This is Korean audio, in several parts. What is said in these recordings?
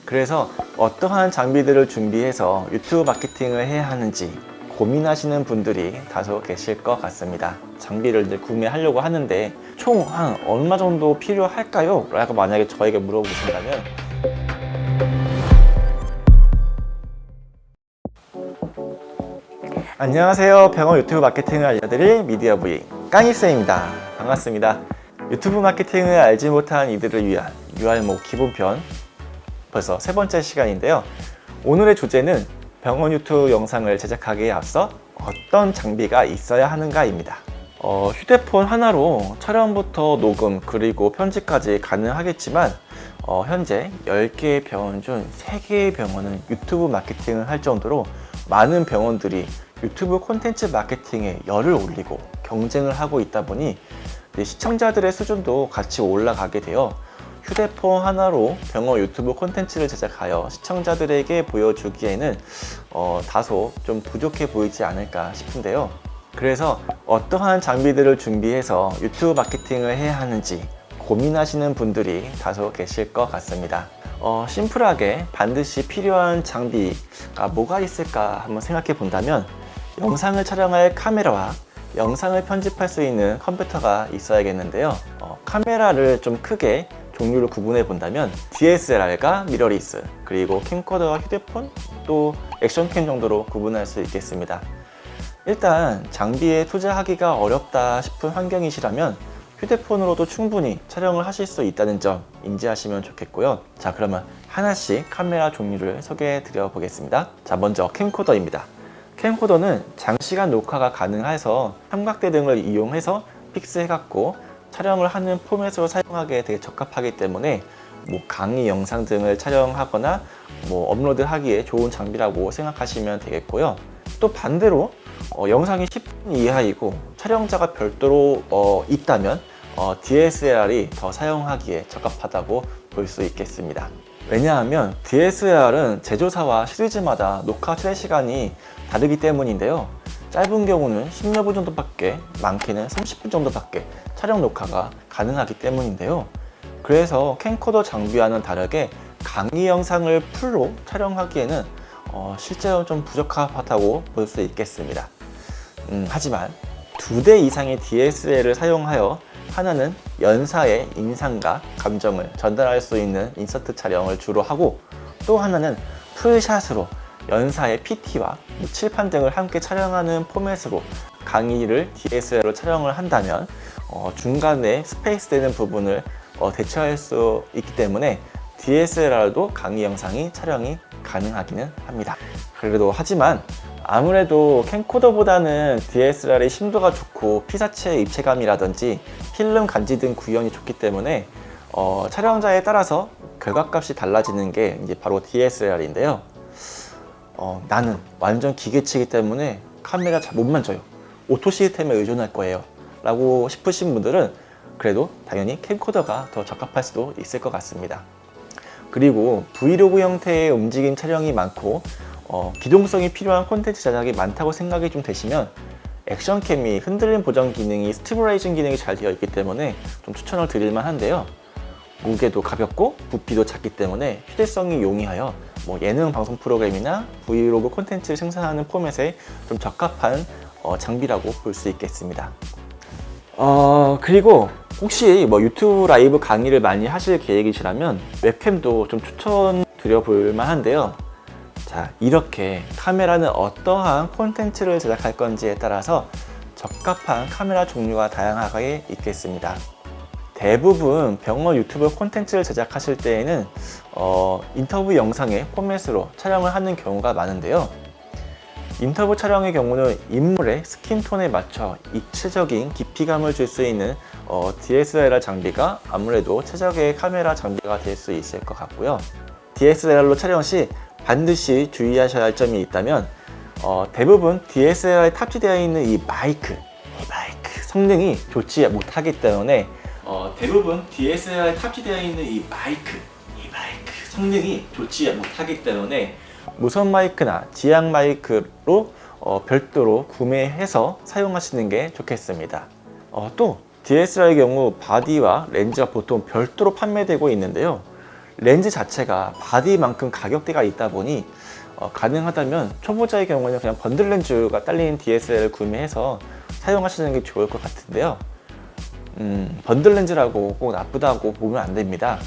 그래서 어떠한 장비들을 준비해서 유튜브 마케팅을 해야 하는지 고민하시는 분들이 다소 계실 것 같습니다. 장비를 이제 구매하려고 하는데 총 한 얼마 정도 필요할까요? 라고 만약에 저에게 물어보신다면 안녕하세요. 병원 유튜브 마케팅을 알려드릴 미디어 부인 깡이쌤입니다. 반갑습니다. 유튜브 마케팅을 알지 못한 이들을 위한 유알목 기본편 벌써 세 번째 시간인데요. 오늘의 주제는 병원 유튜브 영상을 제작하기에 앞서 어떤 장비가 있어야 하는가입니다. 휴대폰 하나로 촬영부터 녹음 그리고 편집까지 가능하겠지만 현재 10개의 병원 중 3개의 병원은 유튜브 마케팅을 할 정도로 많은 병원들이 유튜브 콘텐츠 마케팅에 열을 올리고 경쟁을 하고 있다 보니 시청자들의 수준도 같이 올라가게 되어 휴대폰 하나로 병원 유튜브 콘텐츠를 제작하여 시청자들에게 보여주기에는 다소 좀 부족해 보이지 않을까 싶은데요. 그래서 어떠한 장비들을 준비해서 유튜브 마케팅을 해야 하는지 고민하시는 분들이 다소 계실 것 같습니다. 심플하게 반드시 필요한 장비가 뭐가 있을까 한번 생각해 본다면 영상을 촬영할 카메라와 영상을 편집할 수 있는 컴퓨터가 있어야겠는데요. 카메라를 좀 크게 종류를 구분해 본다면 DSLR과 미러리스, 그리고 캠코더와 휴대폰, 또 액션캠 정도로 구분할 수 있겠습니다. 일단 장비에 투자하기가 어렵다 싶은 환경이시라면 휴대폰으로도 충분히 촬영을 하실 수 있다는 점 인지하시면 좋겠고요. 자, 그러면 하나씩 카메라 종류를 소개해 드려 보겠습니다. 자, 먼저 캠코더입니다. 캠코더는 장시간 녹화가 가능해서 삼각대 등을 이용해서 픽스해 갖고 촬영을 하는 포맷으로 사용하기에 되게 적합하기 때문에 강의 영상 등을 촬영하거나 업로드하기에 좋은 장비라고 생각하시면 되겠고요. 또 반대로 영상이 10분 이하이고 촬영자가 별도로 있다면 DSLR이 더 사용하기에 적합하다고 볼 수 있겠습니다. 왜냐하면 DSLR은 제조사와 시리즈마다 녹화 최대 시간이 다르기 때문인데요. 짧은 경우는 10여 분 정도밖에, 많게는 30분 정도밖에 촬영 녹화가 가능하기 때문인데요. 그래서 캠코더 장비와는 다르게 강의 영상을 풀로 촬영하기에는 실제로 좀 부적합하다고 볼 수 있겠습니다. 하지만 2대 이상의 DSLR을 사용하여 하나는 연사의 인상과 감정을 전달할 수 있는 인서트 촬영을 주로 하고, 또 하나는 풀샷으로 연사의 PT와 칠판 등을 함께 촬영하는 포맷으로 강의를 DSLR로 촬영을 한다면 중간에 스페이스 되는 부분을 대처할 수 있기 때문에 DSLR도 강의 영상이 촬영이 가능하기는 합니다. 하지만 아무래도 캠코더보다는 DSLR의 심도가 좋고 피사체의 입체감이라든지 필름 간지 등 구현이 좋기 때문에 촬영자에 따라서 결과값이 달라지는 게 이제 바로 DSLR인데요. 나는 완전 기계치이기 때문에 카메라 잘 못 만져요, 오토 시스템에 의존할 거예요 라고 싶으신 분들은 그래도 당연히 캠코더가 더 적합할 수도 있을 것 같습니다. 그리고 브이로그 형태의 움직임 촬영이 많고 기동성이 필요한 콘텐츠 제작이 많다고 생각이 좀 되시면 액션캠이 흔들림 보정 기능이 스티뮬레이션 기능이 잘 되어 있기 때문에 좀 추천을 드릴 만한데요. 무게도 가볍고 부피도 작기 때문에 휴대성이 용이하여 예능 방송 프로그램이나 브이로그 콘텐츠를 생산하는 포맷에 좀 적합한 장비라고 볼 수 있겠습니다. 그리고 혹시 유튜브 라이브 강의를 많이 하실 계획이시라면 웹캠도 좀 추천드려 볼 만한데요. 자, 이렇게 카메라는 어떠한 콘텐츠를 제작할 건지에 따라서 적합한 카메라 종류가 다양하게 있겠습니다. 대부분 병원 유튜브 콘텐츠를 제작하실 때에는 인터뷰 영상의 포맷으로 촬영을 하는 경우가 많은데요. 인터뷰 촬영의 경우는 인물의 스킨톤에 맞춰 입체적인 깊이감을 줄 수 있는 DSLR 장비가 아무래도 최적의 카메라 장비가 될 수 있을 것 같고요. DSLR로 촬영 시 반드시 주의하셔야 할 점이 있다면 대부분 DSLR에 탑재되어 있는 이 마이크 성능이 좋지 못하기 때문에 대부분 DSLR에 탑재되어 있는 이 마이크 성능이 좋지 못하기 때문에 무선 마이크나 지향 마이크로 별도로 구매해서 사용하시는 게 좋겠습니다. 또 DSLR의 경우 바디와 렌즈가 보통 별도로 판매되고 있는데요. 렌즈 자체가 바디만큼 가격대가 있다 보니 가능하다면 초보자의 경우는 그냥 번들 렌즈가 딸린 DSLR을 구매해서 사용하시는 게 좋을 것 같은데요. 번들 렌즈라고 꼭 나쁘다고 보면 안 됩니다.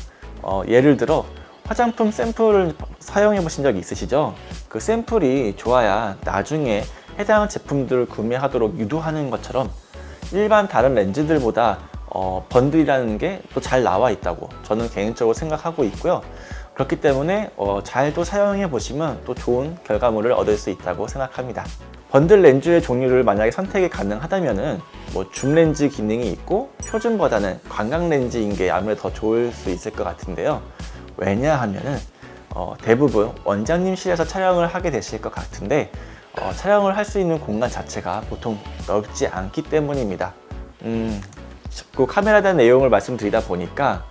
예를 들어 화장품 샘플을 사용해 보신 적 있으시죠? 그 샘플이 좋아야 나중에 해당 제품들을 구매하도록 유도하는 것처럼 일반 다른 렌즈들보다 번들이라는 게 또 잘 나와 있다고 저는 개인적으로 생각하고 있고요. 그렇기 때문에 잘 또 사용해 보시면 또 좋은 결과물을 얻을 수 있다고 생각합니다. 번들 렌즈의 종류를 만약에 선택이 가능하다면은 줌 렌즈 기능이 있고 표준보다는 광각 렌즈인 게 아무래도 더 좋을 수 있을 것 같은데요. 왜냐하면은 대부분 원장님실에서 촬영을 하게 되실 것 같은데 촬영을 할 수 있는 공간 자체가 보통 넓지 않기 때문입니다. 그 카메라에 대한 내용을 말씀드리다 보니까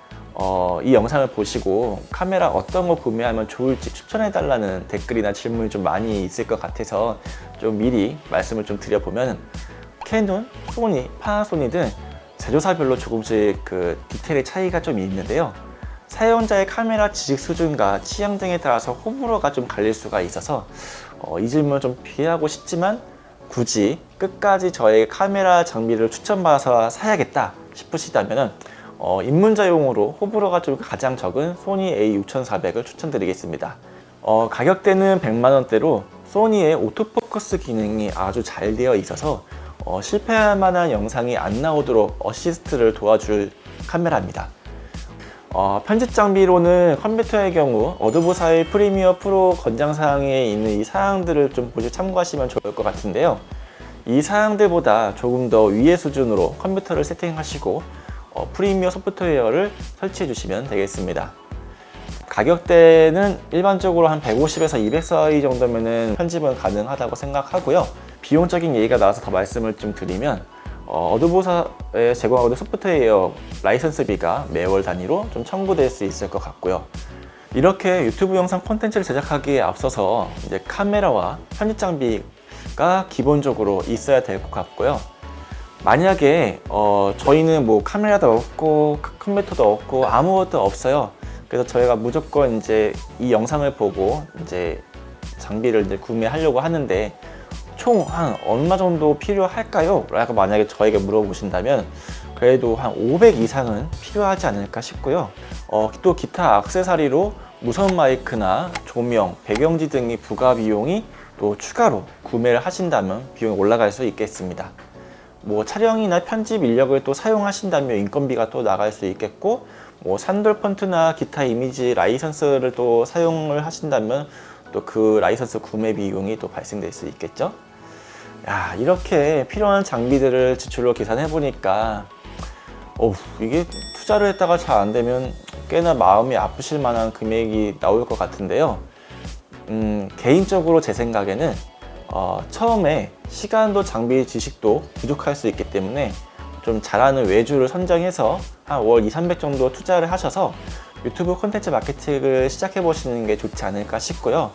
이 영상을 보시고 카메라 어떤 거 구매하면 좋을지 추천해 달라는 댓글이나 질문이 좀 많이 있을 것 같아서 좀 미리 말씀을 좀 드려보면, 캐논, 소니, 파나소닉 등 제조사별로 조금씩 그 디테일의 차이가 좀 있는데요. 사용자의 카메라 지식 수준과 취향 등에 따라서 호불호가 좀 갈릴 수가 있어서 이 질문을 좀 피하고 싶지만, 굳이 끝까지 저의 카메라 장비를 추천받아서 사야겠다 싶으시다면 입문자용으로 호불호가 좀 가장 적은 소니 A6400을 추천드리겠습니다. 가격대는 100만원대로 소니의 오토포커스 기능이 아주 잘 되어 있어서 실패할 만한 영상이 안 나오도록 어시스트를 도와줄 카메라입니다. 편집 장비로는 컴퓨터의 경우 어도보사의 프리미어 프로 권장사항에 있는 이 사항들을 좀 보시 참고하시면 좋을 것 같은데요. 이 사항들보다 조금 더 위의 수준으로 컴퓨터를 세팅하시고 프리미어 소프트웨어를 설치해 주시면 되겠습니다. 가격대는 일반적으로 한 150에서 200 사이 정도면은 편집은 가능하다고 생각하고요. 비용적인 얘기가 나와서 더 말씀을 좀 드리면 어도보사에 제공하고 있는 소프트웨어 라이선스비가 매월 단위로 좀 청구될 수 있을 것 같고요. 이렇게 유튜브 영상 콘텐츠를 제작하기에 앞서서 이제 카메라와 편집 장비가 기본적으로 있어야 될 것 같고요. 만약에 저희는 뭐 카메라도 없고 컴퓨터도 없고 아무것도 없어요. 그래서 저희가 무조건 이제 이 영상을 보고 이제 장비를 이제 구매하려고 하는데 총 한 얼마 정도 필요할까요? 라고 만약에 저에게 물어보신다면 그래도 한 500 이상은 필요하지 않을까 싶고요. 또 기타 액세서리로 무선 마이크나 조명, 배경지 등의 부가 비용이 또 추가로 구매를 하신다면 비용이 올라갈 수 있겠습니다. 뭐 촬영이나 편집 인력을 또 사용하신다면 인건비가 또 나갈 수 있겠고, 뭐 산돌 폰트나 기타 이미지 라이선스를 또 사용을 하신다면 또 그 라이선스 구매 비용이 또 발생될 수 있겠죠. 야, 이렇게 필요한 장비들을 지출로 계산해 보니까 이게 투자를 했다가 잘 안 되면 꽤나 마음이 아프실 만한 금액이 나올 것 같은데요. 개인적으로 제 생각에는 처음에 시간도 장비 지식도 부족할 수 있기 때문에 좀 잘하는 외주를 선정해서 한 월 200~300 정도 투자를 하셔서 유튜브 콘텐츠 마케팅을 시작해 보시는 게 좋지 않을까 싶고요.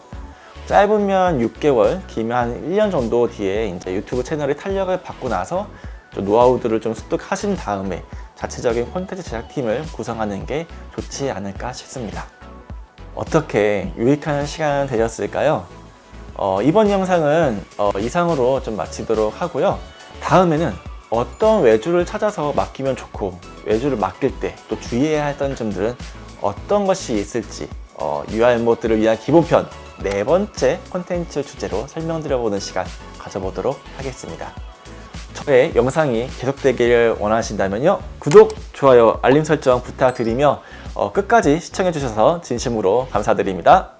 짧으면 6개월, 길면 한 1년 정도 뒤에 이제 유튜브 채널의 탄력을 받고 나서 좀 노하우들을 좀 습득하신 다음에 자체적인 콘텐츠 제작팀을 구성하는 게 좋지 않을까 싶습니다. 어떻게 유익한 시간 되셨을까요? 이번 영상은 이상으로 좀 마치도록 하고요. 다음에는 어떤 외주를 찾아서 맡기면 좋고 외주를 맡길 때 또 주의해야 했던 점들은 어떤 것이 있을지 UR 모드를 위한 기본편 4번째 콘텐츠 주제로 설명드려보는 시간 가져보도록 하겠습니다. 저의 영상이 계속되기를 원하신다면요, 구독, 좋아요, 알림 설정 부탁드리며 끝까지 시청해주셔서 진심으로 감사드립니다.